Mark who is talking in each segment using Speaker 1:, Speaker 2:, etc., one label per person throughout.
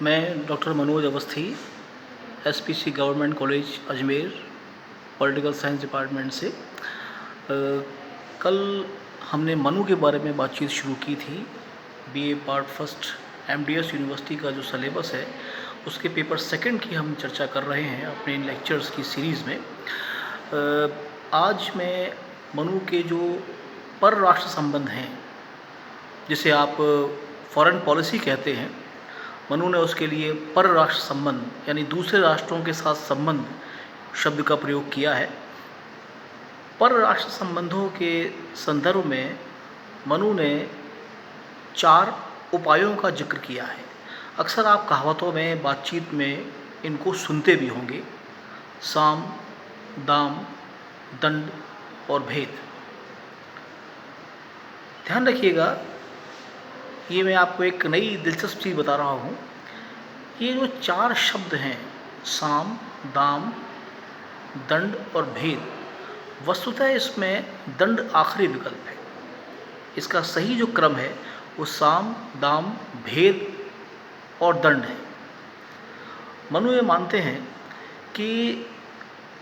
Speaker 1: मैं doctor Manoj Awasthi, SPC government college Ajmer, political science department से। कल हमने मनु के बारे में बातचीत शुरू की थी। BA part first MDS university का जो सलेबस है उसके पेपर सेकंड की हम चर्चा कर रहे हैं अपने इन लेक्चर्स की सीरीज़ में। आज मैं मनु के जो परराष्ट्र संबंध हैं, जिसे आप फॉरेन पॉलिसी कहते हैं, मनु ने उसके लिए परराष्ट्र संबंध यानी दूसरे राष्ट्रों के साथ संबंध शब्द का प्रयोग किया है। परराष्ट्र संबंधों के संदर्भ में मनु ने 4 उपायों का जिक्र किया है। अक्सर आप कहावतों में, बातचीत में इनको सुनते भी होंगे: साम, दाम, दंड और भेद। ध्यान रखिएगा, ये मैं आपको एक नई दिलचस्प चीज़ बता रहा हूँ। ये जो 4 शब्द हैं, साम, दाम, दंड और भेद, वस्तुतः इसमें दंड आखिरी विकल्प है। इसका सही जो क्रम है वो साम, दाम, भेद और दंड है। मनु ये मानते हैं कि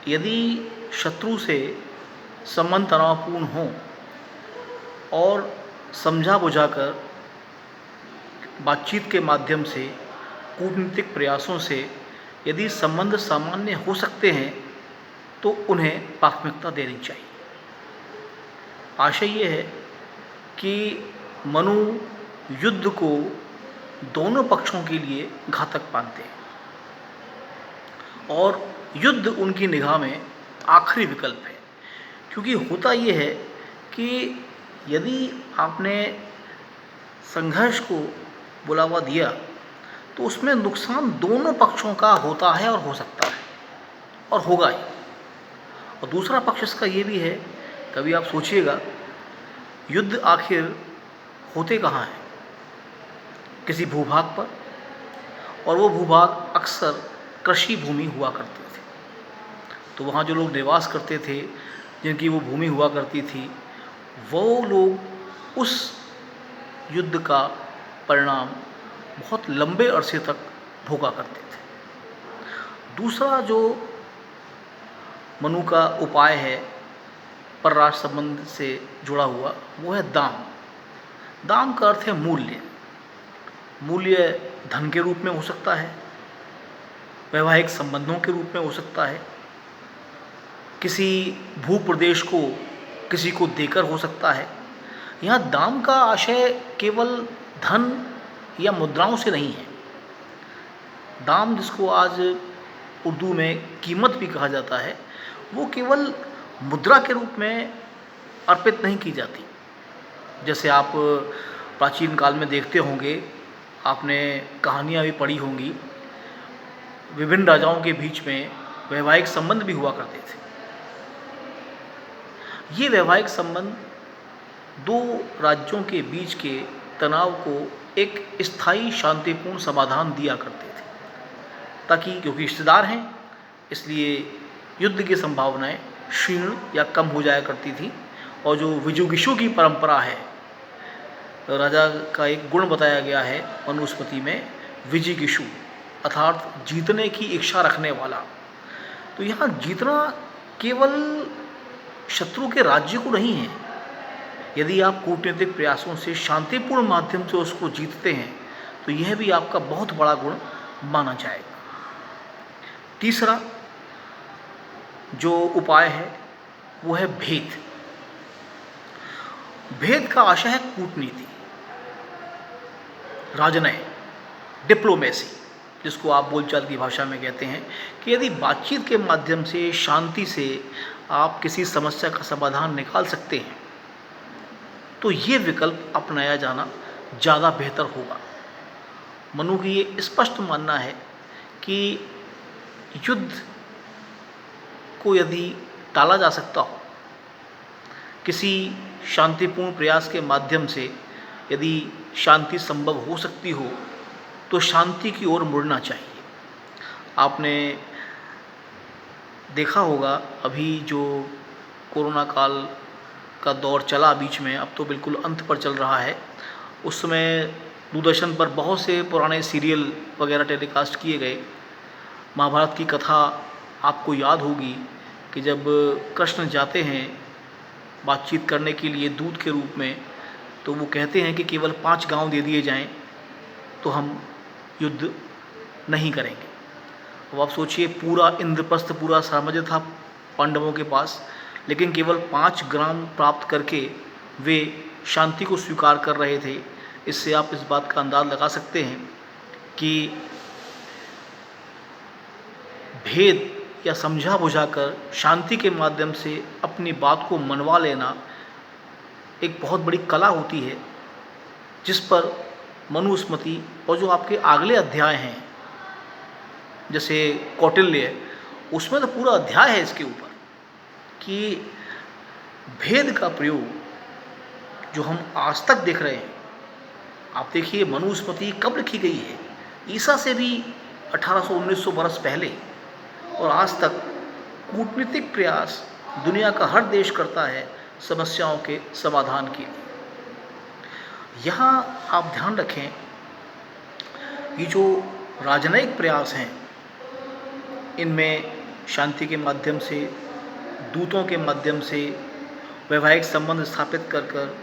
Speaker 1: यदि शत्रु से संबंध तनावपूर्ण हो और समझा बुझाकर बातचीत के माध्यम से, कूटनीतिक प्रयासों से यदि संबंध सामान्य हो सकते हैं तो उन्हें प्राथमिकता देनी चाहिए। आशय ये है कि मनु युद्ध को दोनों पक्षों के लिए घातक मानते हैं और युद्ध उनकी निगाह में आखिरी विकल्प है। क्योंकि होता ये है कि यदि आपने संघर्ष को बुलावा दिया तो उसमें नुकसान दोनों पक्षों का होता है और हो सकता है और होगा ही। और दूसरा पक्ष इसका ये भी है, कभी आप सोचिएगा, युद्ध आखिर होते कहाँ हैं? किसी भूभाग पर, और वो भूभाग अक्सर कृषि भूमि हुआ करते थे। तो वहाँ जो लोग निवास करते थे, जिनकी वो भूमि हुआ करती थी, वो लोग उस युद्ध का परिणाम बहुत लंबे अरसे तक भोगा करते थे। दूसरा जो मनु का उपाय है परराष्ट्र संबंध से जुड़ा हुआ, वो है दाम। दाम का अर्थ है मूल्य। मूल्य धन के रूप में हो सकता है, वैवाहिक संबंधों के रूप में हो सकता है, किसी भूप्रदेश को किसी को देकर हो सकता है। यहाँ दाम का आशय केवल धन या मुद्राओं से नहीं है। दाम, जिसको आज उर्दू में कीमत भी कहा जाता है, वो केवल मुद्रा के रूप में अर्पित नहीं की जाती। जैसे आप प्राचीन काल में देखते होंगे, आपने कहानियाँ भी पढ़ी होंगी, विभिन्न राजाओं के बीच में वैवाहिक संबंध भी हुआ करते थे। ये वैवाहिक संबंध 2 राज्यों के बीच के तनाव को एक स्थायी शांतिपूर्ण समाधान दिया करते थे, ताकि, क्योंकि रिश्तेदार हैं, इसलिए युद्ध की संभावनाएं क्षीण या कम हो जाया करती थी। और जो विजुगिषु की परंपरा है, राजा का एक गुण बताया गया है मनुस्मृति में, विजिगिषु, अर्थात जीतने की इच्छा रखने वाला। तो यहाँ जीतना केवल शत्रु के राज्य को नहीं है। यदि आप कूटनीतिक प्रयासों से शांतिपूर्ण माध्यम से उसको जीतते हैं तो यह भी आपका बहुत बड़ा गुण माना जाएगा। तीसरा जो उपाय है वो है भेद। भेद का आशय है कूटनीति, राजनय, डिप्लोमेसी, जिसको आप बोलचाल की भाषा में कहते हैं कि यदि बातचीत के माध्यम से, शांति से आप किसी समस्या का समाधान निकाल सकते हैं तो ये विकल्प अपनाया जाना ज़्यादा बेहतर होगा। मनु की ये स्पष्ट मानना है कि युद्ध को यदि टाला जा सकता हो, किसी शांतिपूर्ण प्रयास के माध्यम से यदि शांति संभव हो सकती हो तो शांति की ओर मुड़ना चाहिए। आपने देखा होगा, अभी जो कोरोना काल का दौर चला बीच में, अब तो बिल्कुल अंत पर चल रहा है, उस समय दूरदर्शन पर बहुत से पुराने सीरियल वगैरह टेलीकास्ट किए गए। महाभारत की कथा आपको याद होगी कि जब कृष्ण जाते हैं बातचीत करने के लिए दूत के रूप में, तो वो कहते हैं कि केवल 5 गांव दे दिए जाएं तो हम युद्ध नहीं करेंगे। अब आप सोचिए, पूरा इंद्रप्रस्थ, पूरा साम्राज्य था पांडवों के पास, लेकिन केवल 5 ग्राम प्राप्त करके वे शांति को स्वीकार कर रहे थे। इससे आप इस बात का अंदाज़ लगा सकते हैं कि भेद या समझा बुझाकर शांति के माध्यम से अपनी बात को मनवा लेना एक बहुत बड़ी कला होती है, जिस पर मनुस्मृति और जो आपके अगले अध्याय हैं जैसे कौटिल्य, उसमें तो पूरा अध्याय है इसके ऊपर कि भेद का प्रयोग जो हम आज तक देख रहे हैं। आप देखिए, मनुस्मृति कब लिखी गई है? ईसा से भी 1800-1900 बरस पहले, और आज तक कूटनीतिक प्रयास दुनिया का हर देश करता है समस्याओं के समाधान के लिए। यहाँ आप ध्यान रखें, ये जो राजनयिक प्रयास हैं, इनमें शांति के माध्यम से, दूतों के माध्यम से वैवाहिक संबंध स्थापित कर कर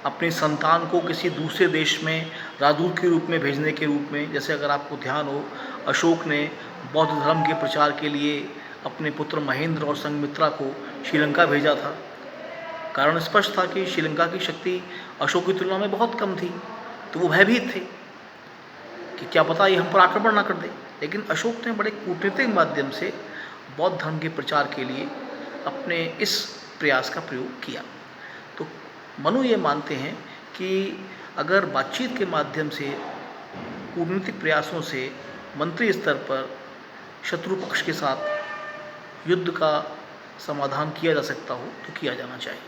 Speaker 1: अपनी संतान को किसी दूसरे देश में राजदूत के रूप में भेजने के रूप में, जैसे अगर आपको ध्यान हो, अशोक ने बौद्ध धर्म के प्रचार के लिए अपने पुत्र महेंद्र और संघमित्रा को श्रीलंका भेजा था। कारण स्पष्ट था कि श्रीलंका की शक्ति अशोक की तुलना में बहुत कम थी, तो वो भयभीत थे कि क्या पता ये हम पर आक्रमण ना कर दे। लेकिन अशोक ने बड़े कूटनीतिक माध्यम से बौद्ध धर्म के प्रचार के लिए अपने इस प्रयास का प्रयोग किया। तो मनु ये मानते हैं कि अगर बातचीत के माध्यम से, कूटनीतिक प्रयासों से मंत्री स्तर पर शत्रु पक्ष के साथ युद्ध का समाधान किया जा सकता हो तो किया जाना चाहिए।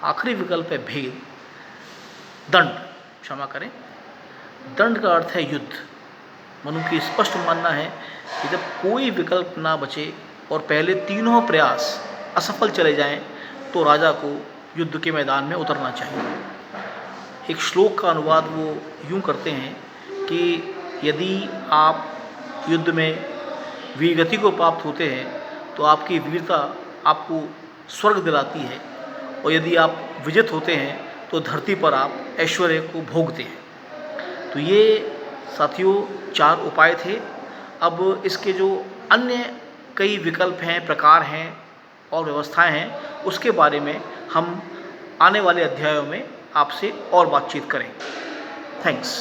Speaker 1: आखिरी विकल्प है भेद, दंड, क्षमा करें, दंड का अर्थ है युद्ध। मनु की स्पष्ट मानना है कि जब कोई विकल्प ना बचे और पहले तीनों प्रयास असफल चले जाएं, तो राजा को युद्ध के मैदान में उतरना चाहिए। एक श्लोक का अनुवाद वो यूँ करते हैं कि यदि आप युद्ध में वीरगति को प्राप्त होते हैं तो आपकी वीरता आपको स्वर्ग दिलाती है, और यदि आप विजित होते हैं तो धरती पर आप ऐश्वर्य को भोगते हैं। तो ये साथियों 4 उपाय थे। अब इसके जो अन्य कई विकल्प हैं, प्रकार हैं और व्यवस्थाएं हैं, उसके बारे में हम आने वाले अध्यायों में आपसे और बातचीत करें। थैंक्स।